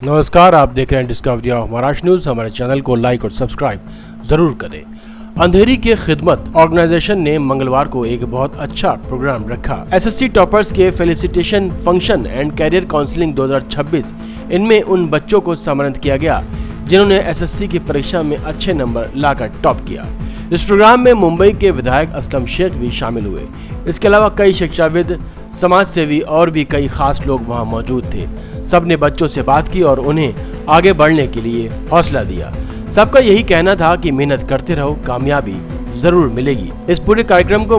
नमस्कार, आप देख रहे हैं डिस्कवरी ऑफ महाराष्ट्र न्यूज़। हमारे चैनल को लाइक और सब्सक्राइब जरूर करें। अंधेरी के खिदमत ऑर्गेनाइजेशन ने मंगलवार को एक बहुत अच्छा प्रोग्राम रखा। एसएससी टॉपर्स के felicitation function and career counselling 2026, इनमें उन बच्चों को सम्मानित किया गया जिन्होंने एसएससी की परीक्षा में अच्छे नंबर लाकर टॉप किया। इस प्रोग्राम में मुंबई के विधायक असलम शेख भी शामिल हुए। इसके अलावा कई शिक्षाविद, समाज सेवी और भी कई खास लोग वहां मौजूद थे। सबने बच्चों से बात की और उन्हें आगे बढ़ने के लिए हौसला दिया। सबका यही कहना था कि मेहनत करते रहो, कामयाबी जरूर मिलेगी। इस पूरे कार्यक्रम को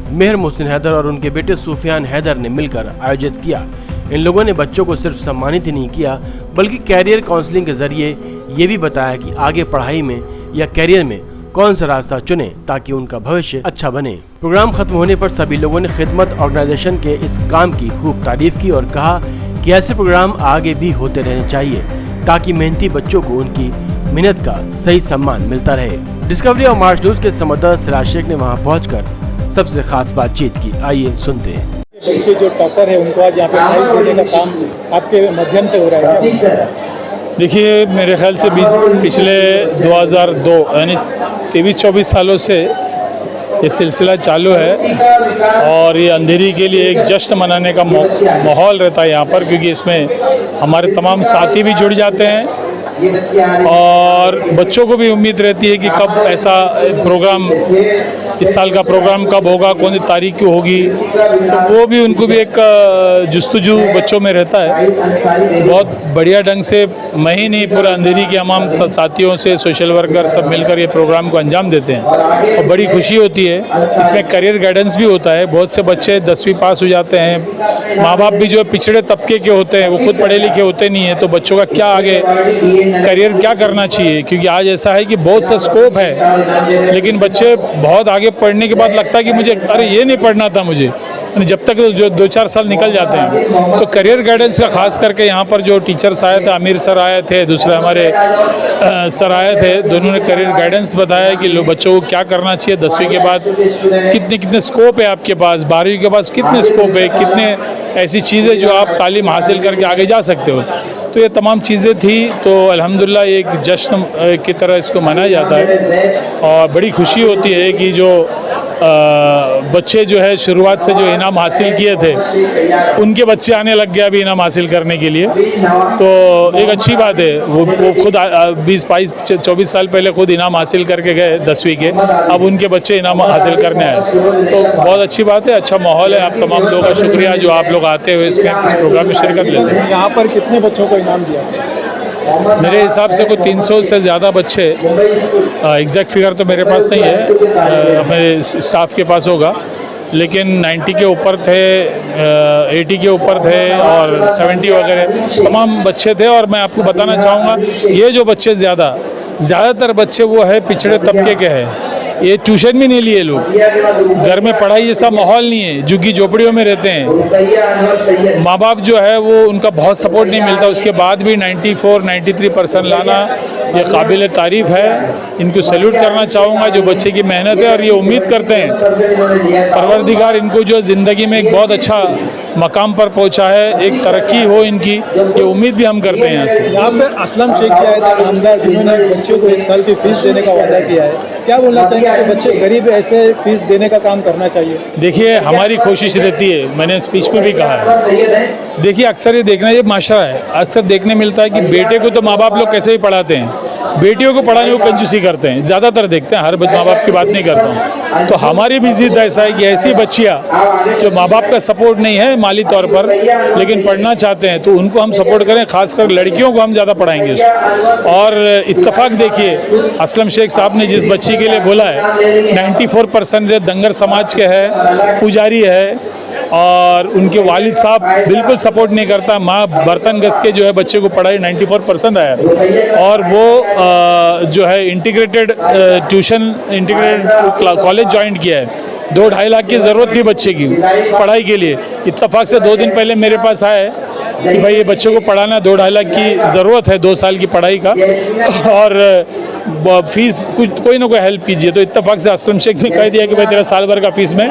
मेहर मोहसिन हैदर और उनके बेटे सुफियान हैदर ने मिलकर आयोजित किया। इन लोगों ने बच्चों को सिर्फ सम्मानित ही नहीं किया, बल्कि कैरियर काउंसलिंग के जरिए ये भी बताया कि आगे पढ़ाई में या कैरियर में कौन सा रास्ता चुने ताकि उनका भविष्य अच्छा बने। प्रोग्राम खत्म होने पर सभी लोगों ने खिदमत ऑर्गेनाइजेशन के इस काम की खूब तारीफ की और कहा कि ऐसे प्रोग्राम आगे भी होते रहने चाहिए ताकि मेहनती बच्चों को उनकी मेहनत का सही सम्मान मिलता रहे। डिस्कवरी ऑफ महाराष्ट्र न्यूज़ के संवाददाता सिराज शेख ने वहां पहुंचकर सबसे खास बातचीत की। आइए सुनते हैं। बच्चे जो टॉपर है उनको आज यहाँ पे प्राइज देने का काम आपके माध्यम से हो रहा है। देखिए, मेरे ख्याल से पिछले 2002 यानी 23-24 सालों से ये सिलसिला चालू है और ये अंधेरी के लिए एक जश्न मनाने का माहौल रहता है यहाँ पर, क्योंकि इसमें हमारे तमाम साथी भी जुड़ जाते हैं और बच्चों को भी उम्मीद रहती है कि कब ऐसा प्रोग्राम, इस साल का प्रोग्राम कब होगा, कौन सी तारीख की होगी, तो वो भी उनको भी एक जुस्तजू बच्चों में रहता है। बहुत बढ़िया ढंग से मैं ही नहीं, पूरा अंधेरी के तमाम साथियों से सोशल वर्कर सब मिलकर ये प्रोग्राम को अंजाम देते हैं और बड़ी खुशी होती है। इसमें करियर गाइडेंस भी होता है। बहुत से बच्चे 10वीं पास हो जाते हैं, माँ बाप भी जो पिछड़े तबके के होते हैं, वो खुद पढ़े लिखे होते नहीं हैं, तो बच्चों का क्या आगे करियर क्या करना चाहिए, क्योंकि आज ऐसा है कि बहुत सा स्कोप है, लेकिन बच्चे बहुत आगे पढ़ने के बाद लगता है कि मुझे अरे ये नहीं पढ़ना था मुझे, जब तक जो 2-4 साल निकल जाते हैं। तो करियर गाइडेंस का खास करके यहाँ पर जो टीचर्स आए थे, आमिर सर आए थे, दूसरे हमारे सर आए थे, दोनों ने करियर गाइडेंस बताया कि बच्चों को क्या करना चाहिए, 10वीं के बाद कितने स्कोप है आपके पास, 12वीं के पास कितने स्कोप है, कितने ऐसी चीज़ें जो आप तालीम हासिल करके आगे जा सकते हो। तो ये तमाम चीज़ें थी। तो अल्हम्दुलिल्लाह एक जश्न की तरह इसको मनाया जाता है और बड़ी खुशी होती है कि जो बच्चे जो है शुरुआत से जो इनाम हासिल किए थे, उनके बच्चे आने लग गए अभी इनाम हासिल करने के लिए। तो एक अच्छी बात है। वो खुद 20-22-24 साल पहले खुद इनाम हासिल करके गए 10वीं के, अब उनके बच्चे इनाम हासिल करने आए, तो बहुत अच्छी बात है। अच्छा माहौल है। आप तमाम लोगों का शुक्रिया जो आप लोग आते हुए इस प्रोग्राम में शिरकत लेते हैं। यहाँ पर कितने बच्चों को इनाम दिया? मेरे हिसाब से कोई 300 से ज़्यादा बच्चे, एग्जैक्ट फिगर तो मेरे पास नहीं है, मेरे स्टाफ के पास होगा, लेकिन 90 के ऊपर थे, 80 के ऊपर थे और 70 वगैरह तमाम बच्चे थे। और मैं आपको बताना चाहूँगा, ये जो बच्चे ज़्यादातर बच्चे वो है पिछड़े तबके के हैं। ये ट्यूशन भी नहीं लिए लोग, घर में पढ़ाई जैसा माहौल नहीं है, झुग्गी झोपड़ियों में रहते हैं। माँ बाप जो है वो उनका बहुत सपोर्ट नहीं मिलता, उसके बाद भी 94-93% लाना ये काबिल तारीफ़ है। इनको सैल्यूट करना चाहूँगा जो बच्चे की मेहनत है, और ये उम्मीद करते हैं परवरदिगार इनको जो ज़िंदगी में एक बहुत अच्छा मकाम पर पहुँचा है, एक तरक्की हो इनकी, ये उम्मीद भी हम करते हैं। यहाँ से यहाँ पर असलम शेख क्या है आमदार, जिन्होंने बच्चों को 1 साल की फीस देने का वादा किया है, क्या बोलना चाहेंगे कि बच्चे गरीब ऐसे फीस देने का काम करना चाहिए? देखिए, हमारी कोशिश रहती है, मैंने स्पीच में भी कहा है। देखिए, अक्सर ये देखना, ये माशरा है, अक्सर देखने मिलता है कि बेटे को तो माँ बाप लोग कैसे ही पढ़ाते हैं, बेटियों को पढ़ाने को कंजूसी करते हैं, ज़्यादातर देखते हैं। हर माँ बाप की बात नहीं करता हूँ। तो हमारी भी जिद ऐसा है कि ऐसी बच्चियाँ जो माँ बाप का सपोर्ट नहीं है माली तौर पर, लेकिन पढ़ना चाहते हैं, तो उनको हम सपोर्ट करें। खासकर लड़कियों को हम ज़्यादा पढ़ाएंगे उसको। और इत्तेफाक देखिए, असलम शेख साहब ने जिस बच्ची के लिए बोला है, 94% दंगर समाज के है, पुजारी है, और उनके वालिद साहब बिल्कुल सपोर्ट नहीं करता। माँ बर्तन घस के जो है बच्चे को पढ़ाई, 94% आया। और वो जो है इंटीग्रेटेड कॉलेज ज्वाइन किया है। 2-2.5 लाख की ज़रूरत थी बच्चे की पढ़ाई के लिए। इत्तेफाक से 2 दिन पहले मेरे पास आए कि भाई ये बच्चे को पढ़ाना, 2-2.5 लाख की ज़रूरत है 2 साल की पढ़ाई का, और फीस कुछ कोई ना कोई हेल्प कीजिए। तो इत्तेफाक से असलम शेख ने कह दिया कि भाई तेरा साल भर का फीस में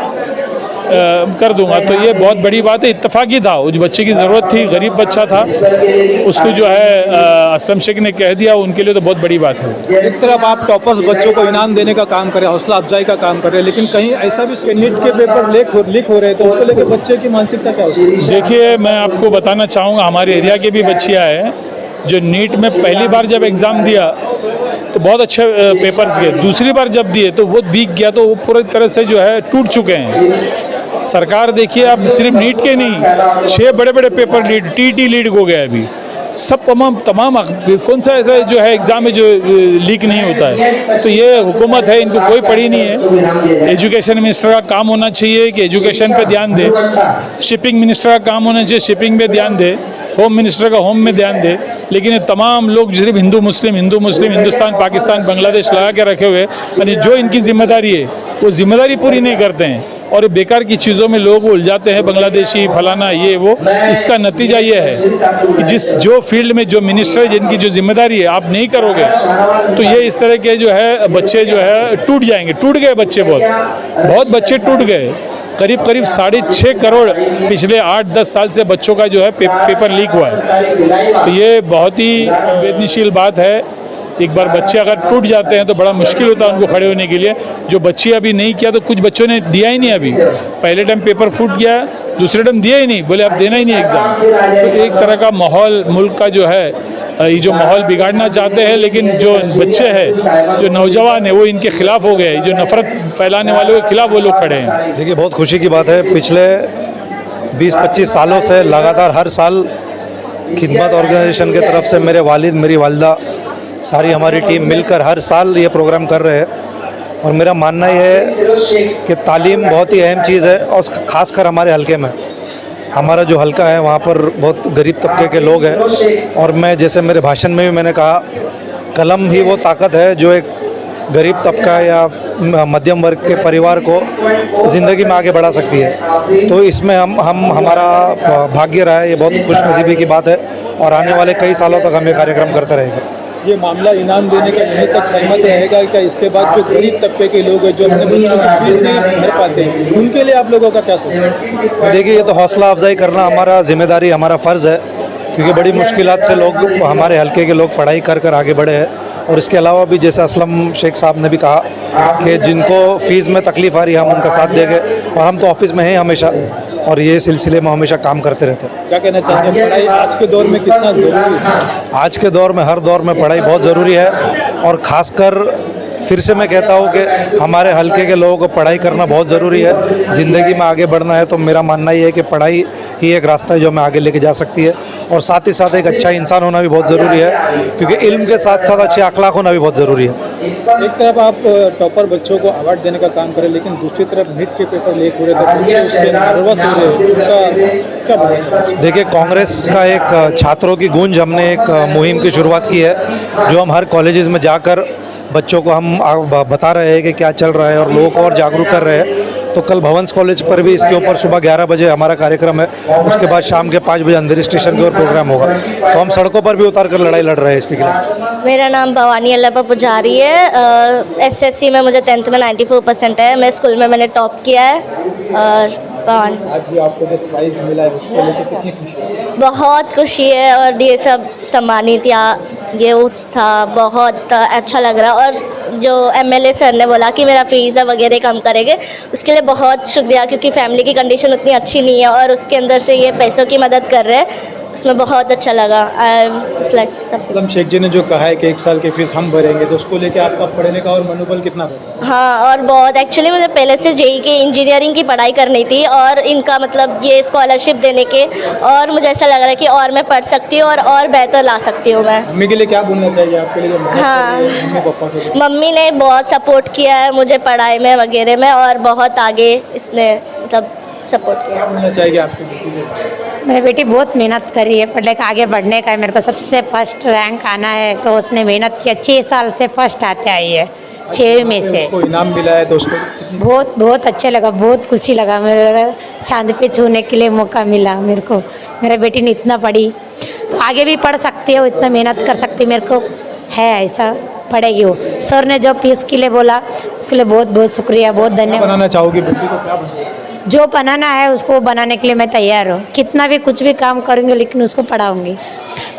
कर दूंगा। तो ये बहुत बड़ी बात है, इत्तेफाकी था, उस बच्चे की ज़रूरत थी, गरीब बच्चा था, उसको जो है असलम शेख ने कह दिया, उनके लिए तो बहुत बड़ी बात है। इस तरफ आप टॉपर्स बच्चों को इनाम देने का काम करें, हौसला अफजाई का काम करें, लेकिन कहीं ऐसा भी नीट के पेपर लीक हो रहे हैं, तो उसको लेकर बच्चे की मानसिकता क्या होती है? देखिए, मैं आपको बताना चाहूँगा, हमारे एरिया के भी बच्चियाँ हैं जो नीट में पहली बार जब एग्ज़ाम दिया तो बहुत अच्छे पेपर्स गए, दूसरी बार जब दिए तो वो वीक गया, तो वो पूरी तरह से जो है टूट चुके हैं। सरकार देखिए, अब सिर्फ नीट के नहीं, 6 बड़े बड़े पेपर लीड, टीटी लीड हो गया अभी, सब तमाम कौन सा ऐसा जो है एग्ज़ाम है जो लीक नहीं होता है। तो ये हुकूमत है, इनको कोई पड़ी नहीं है। एजुकेशन मिनिस्टर का काम होना चाहिए कि एजुकेशन पे ध्यान दे, शिपिंग मिनिस्टर का काम होना चाहिए शिपिंग पे ध्यान दे, होम मिनिस्टर का होम में ध्यान दे, लेकिन ये तमाम लोग सिर्फ हिंदू मुस्लिम हिंदुस्तान पाकिस्तान बांग्लादेश लगा के रखे हुए, यानी जो इनकी जिम्मेदारी है वो जिम्मेदारी पूरी नहीं करते हैं और ये बेकार की चीज़ों में लोग उलझाते हैं, बांग्लादेशी फलाना ये वो। इसका नतीजा ये है कि जो फील्ड में जो मिनिस्टर जिनकी जो जिम्मेदारी है आप नहीं करोगे तो ये इस तरह के जो है बच्चे जो है टूट जाएंगे। टूट गए बच्चे, बहुत बच्चे टूट गए, करीब 6.5 करोड़ पिछले 8-10 साल से बच्चों का जो है पेपर लीक हुआ है। तो ये बहुत ही संवेदनशील बात है। एक बार बच्चे अगर टूट जाते हैं तो बड़ा मुश्किल होता है उनको खड़े होने के लिए। जो बच्चे अभी नहीं किया, तो कुछ बच्चों ने दिया ही नहीं, अभी पहले टाइम पेपर फूट गया, दूसरे टाइम दिया ही नहीं, बोले अब देना ही नहीं एग्ज़ाम। तो एक तरह का माहौल मुल्क का जो है, ये जो माहौल बिगाड़ना चाहते हैं, लेकिन जो बच्चे हैं, जो नौजवान है, वो इनके खिलाफ हो गए, जो नफरत फैलाने वालों के खिलाफ वो लोग खड़े हैं। देखिए, बहुत खुशी की बात है, पिछले 20-25 सालों से लगातार हर साल खिदमत ऑर्गेनाइजेशन की तरफ से मेरे वालिद, मेरी वालिदा, सारी हमारी टीम मिलकर हर साल ये प्रोग्राम कर रहे हैं। और मेरा मानना ये है कि तालीम बहुत ही अहम चीज़ है, और ख़ासकर हमारे हलके में, हमारा जो हलका है वहाँ पर बहुत गरीब तबके के लोग हैं। और मैं, जैसे मेरे भाषण में भी मैंने कहा, कलम ही वो ताकत है जो एक गरीब तबका या मध्यम वर्ग के परिवार को ज़िंदगी में आगे बढ़ा सकती है। तो इसमें हमारा भाग्य रहा है, ये बहुत खुशनसीबी की बात है, और आने वाले कई सालों तक हम ये कार्यक्रम करते रहेंगे। ये मामला इनाम देने का यहीं तक सहमत रहेगा क्या? इसके बाद जो गरीब तबके के लोग हैं जो अपने बच्चों की फीस नहीं भर पाते हैं, उनके लिए आप लोगों का क्या सोच है? देखिए, ये तो हौसला अफजाई करना हमारा जिम्मेदारी, हमारा फ़र्ज़ है, क्योंकि बड़ी मुश्किलात से लोग, हमारे हलके के लोग पढ़ाई कर आगे बढ़े हैं। और इसके अलावा भी, जैसे असलम शेख साहब ने भी कहा कि जिनको फ़ीस में तकलीफ़ आ रही है, हम उनका साथ देंगे, और हम तो ऑफिस में हैं हमेशा, और ये सिलसिले में हमेशा काम करते रहते हैं। क्या कहना चाहेंगे, पढ़ाई आज के दौर में कितना ज़रूरी है? आज के दौर में, हर दौर में पढ़ाई बहुत ज़रूरी है, और ख़ासकर फिर से मैं कहता हूँ कि हमारे हलके के लोगों को पढ़ाई करना बहुत ज़रूरी है। ज़िंदगी में आगे बढ़ना है तो मेरा मानना ये है कि पढ़ाई ही एक रास्ता है जो हमें आगे लेके जा सकती है, और साथ ही साथ एक अच्छा इंसान होना भी बहुत ज़रूरी है, क्योंकि इल्म के साथ साथ अच्छे अखलाक होना भी बहुत ज़रूरी है। एक तरफ आप टॉपर बच्चों को अवार्ड देने का काम करें, लेकिन दूसरी तरफ नीट के पेपर लीक हो रहे थे, बच्चे उससे नर्वस हो रहे हैं, उनका क्या बोलना? देखिए, कांग्रेस का एक छात्रों की गूंज, हमने एक मुहिम की शुरुआत की है, जो हम हर कॉलेजेस में जाकर बच्चों को हम बता रहे हैं कि क्या चल रहा है, और लोगों को और जागरूक कर रहे हैं। तो कल भवंस कॉलेज पर भी इसके ऊपर सुबह 11 बजे हमारा कार्यक्रम है, उसके बाद शाम के 5 बजे अंधेरी स्टेशन के ऊपर प्रोग्राम होगा। तो हम सड़कों पर भी उतार कर लड़ाई लड़ रहे हैं इसके खिलाफ। मेरा नाम भवानी अल्लापा पुजारी है। एसएससी में मुझे 10th में 94% है। मैं स्कूल में मैंने टॉप किया है। और आज भी आपको जो प्राइज़ मिला है उसको लेकर कितनी खुशी है? बहुत खुशी है, और ये सब सम्मानित या ये था, बहुत अच्छा लग रहा। और जो एमएलए सर ने बोला कि मेरा फीस वगैरह कम करेंगे, उसके लिए बहुत शुक्रिया, क्योंकि फैमिली की कंडीशन उतनी अच्छी नहीं है, और उसके अंदर से ये पैसों की मदद कर रहे हैं, उसमें बहुत अच्छा लगा। असलम शेख जी ने जो कहा है कि 1 साल की फ़ीस हम भरेंगे, तो उसको लेके आपका पढ़ने का और मनोबल कितना बढ़ा? हाँ, और बहुत, एक्चुअली मुझे पहले से जेई की इंजीनियरिंग की पढ़ाई करनी थी, और इनका मतलब ये स्कॉलरशिप देने के, और मुझे ऐसा लग रहा है कि और मैं पढ़ सकती हूँ और बेहतर ला सकती हूँ मैं। मम्मी के लिए क्या बोलना चाहिए आपके लिए? हाँ, मम्मी पापा के लिए मम्मी ने बहुत सपोर्ट किया है मुझे पढ़ाई में वगैरह में, और बहुत आगे इसने मतलब सपोर्ट किया। क्या बोलना चाहिए आपके बेटी को? मेरी बेटी बहुत मेहनत कर रही है, पढ़ने का आगे बढ़ने का है, मेरे को सबसे फर्स्ट रैंक आना है, तो उसने मेहनत किया, 6 साल से फर्स्ट आते आई है, 6 में से। उसको इनाम मिला है तो उसको बहुत अच्छा लगा, बहुत खुशी लगा, मेरे चांद पे छूने के लिए मौका मिला मेरे को। मेरा बेटी ने इतना पढ़ी तो आगे भी पढ़ सकती है, वो इतना मेहनत कर सकती है, मेरे को है ऐसा, पढ़ेगी वो। सर ने जो फीस के लिए बोला उसके लिए बहुत बहुत शुक्रिया, बहुत धन्यवाद। बनाना चाहोगी बेटी को? क्या बनाना? जो बनाना है उसको बनाने के लिए मैं तैयार हूँ। कितना भी कुछ भी काम करूँगी लेकिन उसको पढ़ाऊँगी।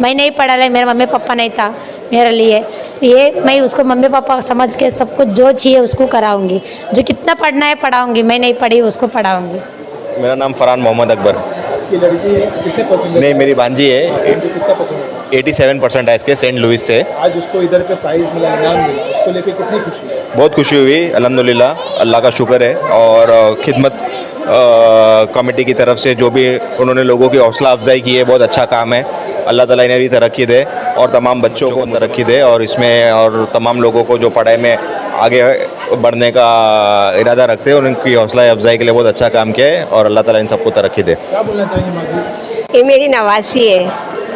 मैं नहीं पढ़ा ले, मेरा मम्मी पापा नहीं था मेरे लिए, तो ये मैं उसको मम्मी पापा समझ के सब कुछ जो चाहिए उसको कराऊँगी। जो कितना पढ़ना है पढ़ाऊँगी, मैं नहीं पढ़ी उसको पढ़ाऊँगी। मेरा नाम फरहान मोहम्मद अकबर। आपकी लड़की है, कितने परसेंट? नहीं, मेरी भांजी है। कितना परसेंट? 87% है इसके, सेंट लुइस से। आज उसको इधर पे प्राइज़ मिला, इनाम मिला, उसको लेके कितनी खुशी है? बहुत खुशी हुई, अल्हम्दुलिल्लाह, अल्लाह का शुक्र है। और खिदमत कमेटी की तरफ से जो भी उन्होंने लोगों की हौसला अफजाई की है, बहुत अच्छा काम है। अल्लाह ताला इन्हें भी तरक्की दे और तमाम बच्चों को तरक्की दे, और इसमें और तमाम लोगों को जो पढ़ाई में आगे बढ़ने का इरादा रखते हैं उनकी हौसला अफजाई के लिए बहुत अच्छा काम किया है, और अल्लाह ताला इन सबको तरक्की दे। क्या बोलना चाहेंगे माँ जी? ये मेरी नवासी है,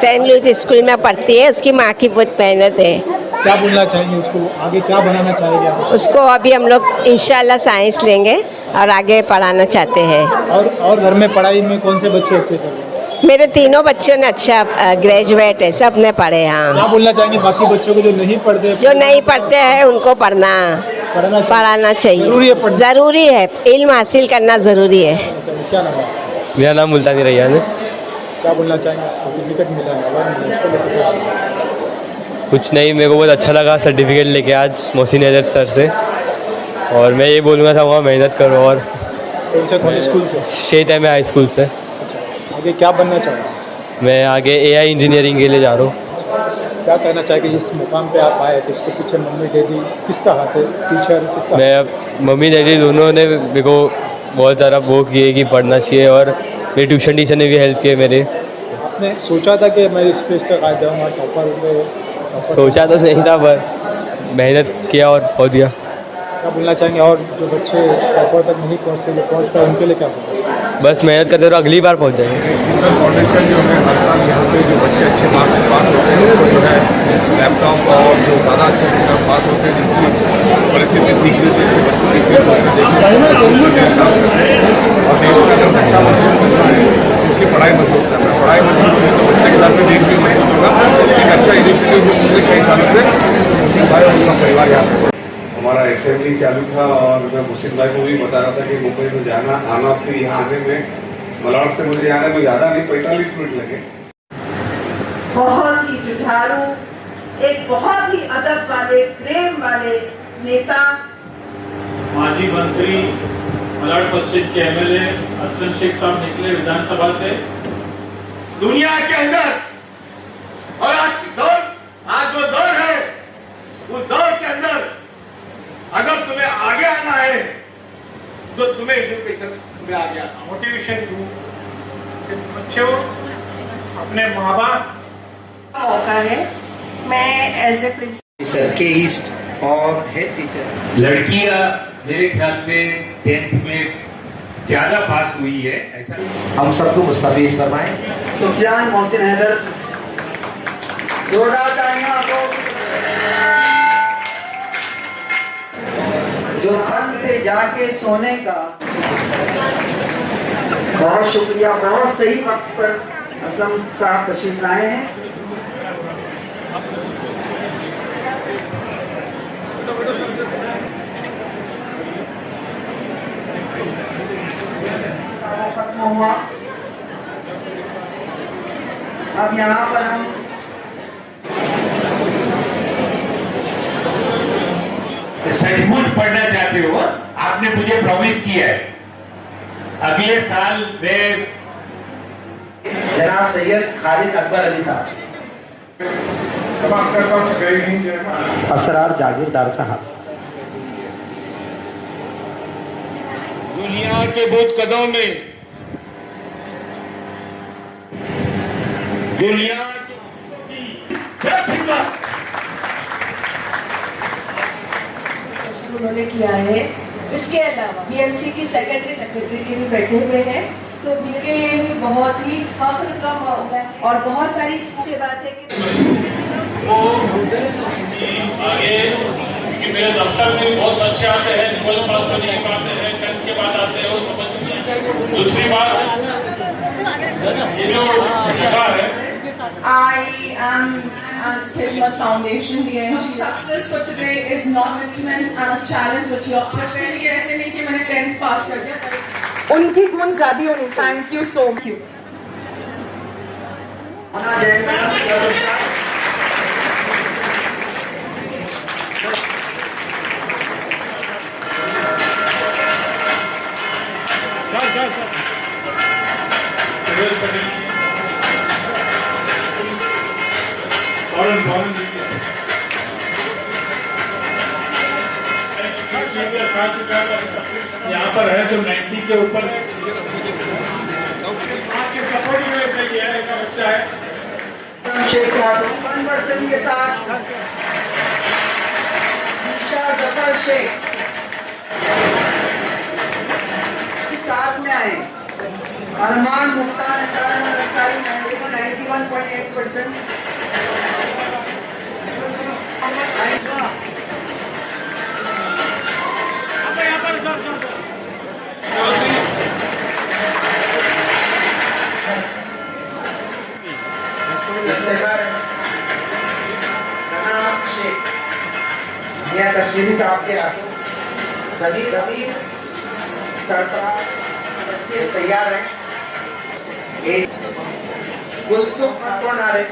सेंट लुइस स्कूल में पढ़ती है। उसकी माँ की बहुत मेहनत है। क्या बोलना चाहेंगे उसको, आगे क्या बनाना चाहेंगे आप? उसको अभी हम लोग इंशाल्लाह साइंस लेंगे और आगे पढ़ाना चाहते हैं। और घर में पढ़ाई में कौन से बच्चे अच्छे चल रहे हैं? मेरे तीनों बच्चों ने अच्छा ग्रेजुएट है, सब ने पढ़े। हाँ, क्या बोलना चाहेंगे बाकी बच्चों को जो नहीं पढ़ते? जो नहीं पढ़ते हैं उनको पढ़ाना चाहिए। जरूरी है पढ़ना। ज़रूरी है, इल्म हासिल करना ज़रूरी है। क्या नाम है? मेरा नाम मुल्तानी रैयान है। क्या बोलना चाहेंगे? सर्टिफिकेट मिला है, अवार्ड मिला है, इसको लेकर कुछ नहीं, मेरे को बहुत अच्छा लगा सर्टिफिकेट लेके आज मोहसिन हैदर सर से, और मैं ये बोलूँगा चाहूँगा मेहनत करो। और कौन से स्कूल से? शेत है मैं हाई स्कूल से। आगे क्या बनना चाहेंगे? मैं आगे AI इंजीनियरिंग के लिए जा रहा हूँ। क्या कहना चाहेंगे इस मुकाम पे आप आए, तो इसके पीछे मम्मी डैडी किसका हाथ है, टीचर किसका? मैं मम्मी डैडी दोनों ने मेरे को बहुत ज़्यादा वो किए कि पढ़ना चाहिए, और मेरी ट्यूशन टीचर ने भी हेल्प किए मेरे। आपने सोचा था कि मैं इस स्टेज तक आ जाऊँगा, टॉपर में? सोचा तो नहीं था, पर मेहनत किया और पहुँच गया। क्या बोलना चाहेंगे? और जो बच्चे टॉपर तक नहीं पहुँचते, जो पहुँच पाए, उनके लिए क्या बोलना? बस मेहनत करते रहो, अगली बार पहुँच जाएंगे। फाउंडेशन जो है हर साल यहाँ पे जो बच्चे अच्छे मार्क्स से पास होते हैं उनको जो है लैपटॉप, और जो ज़्यादा अच्छे से पास होते हैं जिनकी परिस्थिति ठीक नहीं होती ऐसे बच्चों की फीस उसमें देखी और देश का जब अच्छा मजबूत करना है तो उसकी पढ़ाई मजबूत करना है। पढ़ाई मजबूत होगी तो बच्चे के साथ में देश भी मजबूत होगा। एक अच्छा इनिशिएटिव जो पिछले कई सालों से मुहसिन भाई और उनका परिवार यहाँ पे हमारा असेंबली चालू था, और मैं मुहसिन भाई को भी बता रहा था कि मुंबई में जाना आना, फिर यहाँ आने में मलाड से मुझे आने में ज़्यादा नहीं 45 मिनट लगे। बहुत ही जुझारू, एक बहुत ही अदब वाले, प्रेम वाले नेता, माजी मंत्री मलाड मस्जिद के MLA असलम शेख साहब निकले विधानसभा से। दुनिया के अंदर और आज जो दौर है उस दौर के अंदर अगर तुम्हें आगे आना है तो तुम्हें एजुकेशन में आगे आना, मोटिवेशन दूँ कि बच्चों अपने माँ बाप मौका है। मैं एज ए प्रिंसिपल के ईस्ट और हेड टीचर, लड़कियां मेरे ख्याल से 10th में ज्यादा पास हुई है, ऐसा हम सबको मुस्तफीज फरमाएं। सुफियान मोहसिन हैदर, जोरदार तालियां आपको। जो खंड पे जाके सोने का, बहुत शुक्रिया, बहुत सही वक्त पर असलम साहब तशरीफ लाए हैं। खत्म हुआ, अब यहाँ पर हम सचमुच पढ़ना चाहते हो, आपने मुझे प्रॉमिस किया है अगले साल में जनाब सैयद खालिद अकबर अली साहब, असरार जागीरदार साहब, दुनिया के बुत कदों में दुनिया उन्होंने किया है। इसके अलावा BMC की सेक्रेटरी के भी बैठे हुए हैं, तो उनके लिए भी बहुत ही फख्र का मौका है। और बहुत सारी इसकी बात है कि आगे कि मेरे दफ्तर में बहुत बच्चे आते हैं, 12 पास होने के बाद आते हैं, 10th के बाद आते हैं, वो समझ में नहीं आता। दूसरी बात, ये जो जगह है, I am as Khidmat Foundation DNG. Success for today is not commitment and a challenge which you are pursuing. ऐसे नहीं कि मैंने 10th पास कर दिया। उनकी गुण ज्यादा होनी। Thank you so much. यहाँ पर है तो 90 के ऊपर आपके सपोर्ट में सही है, एक बच्चा है शेख 1% के साथ ईशा जफर शेख साथ में आए। अरमान मुख्तार 91.8%। कश्मीरी साहब के हाथों सभी सरसार बच्चे तैयार हैं। एक कुलसुम कौन आ रहे?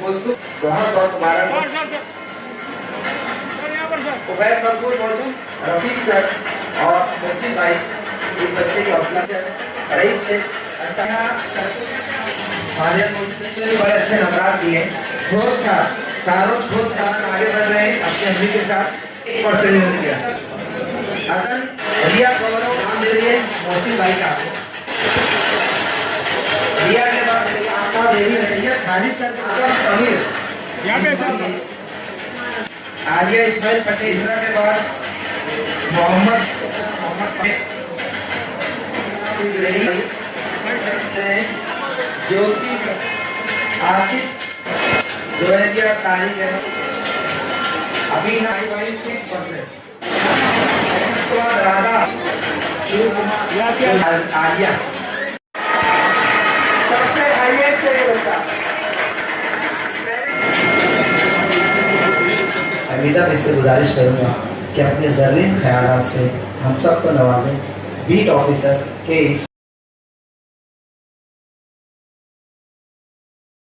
कुलसुम बहुत बहुत मुबारक। उबैद मकबूल मौजूद, रफीक सर और मोहसिन भाई इस बच्चे की हौसला रईस से बड़े अच्छे नंबर दिए। बहुत था सारों बहुत आगे बढ़ रहे हैं अपने अम्मी के साथ। 1% नहीं गया। अदन रिया गौरव नाम दे रही है मोहसिन भाई का। रिया के बाद आपका दे रही है खालिद सर समीर आलिया इस्माइल पटेल के बाद मोहम्मद ज्योति आसिफ जोया तारीख है अभी 9.6%। राधा शिव कुमार आलिया सबसे हाईएस्ट होता। अमीदा इससे गुजारिश करूँगा कि अपने ज़र्रीन ख्यालात से हम सबको नवाजें। बीट ऑफिसर के